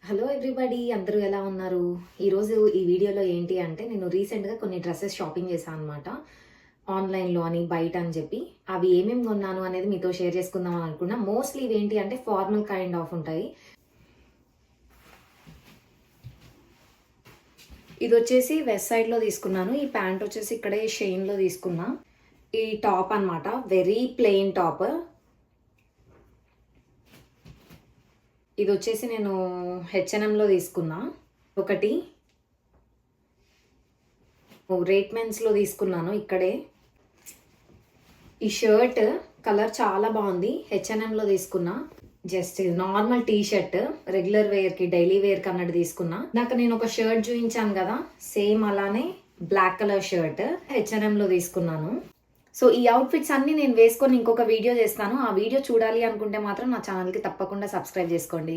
Hello everybody, అందరూ ఎలా ఉన్నారు? ఈరోజు ఈ వీడియోలో ఏంటి అంటే నేను రీసెంట్‌గా కొన్ని డ్రెసెస్ షాపింగ్ చేశాను అనమాట. ఆన్‌లైన్‌లో అని, బయట అని చెప్పి. అవి ఏమేమి కొన్నాను అనేది మీతో షేర్ చేసుకుందాం అని అనుకున్నా. మోస్ట్‌లీ ఇవేంటి అంటే ఫార్మల్ కైండ్ ఆఫ్ ఉంటాయి. ఇదొచ్చేసి వెస్ట్ సైడ్‌లో తీసుకున్నాను. ఈ ప్యాంట్ వచ్చేసి ఇక్కడే షెయిన్‌లో తీసుకున్నా. ఈ టాప్ అనమాట. Very plain top. ఇదొచ్చేసి నేను హెచ్ఎన్ఎంలో తీసుకున్నా. ఒకటి రేట్‌మెన్స్‌లో తీసుకున్నాను ఇక్కడే. ఈ షర్ట్ కలర్ చాలా బాగుంది. హెచ్ఎన్ఎంలో తీసుకున్నా. Just normal T shirt, regular వేర్‌కి, డైలీ వేర్‌కి అన్నట్టు తీసుకున్నా. నేను ఒక షర్ట్ చూయించాను కదా, సేమ్ అలానే బ్లాక్ కలర్ షర్ట్ హెచ్ఎన్ఎంలో తీసుకున్నాను. సో ఈ అవుట్‌ఫిట్స్ అన్నీ నేను వేసుకొని ఇంకొక వీడియో చేస్తాను. ఆ వీడియో చూడాలి అనుకుంటే మాత్రం నా ఛానల్‌కి తప్పకుండా సబ్స్క్రైబ్ చేసుకోండి.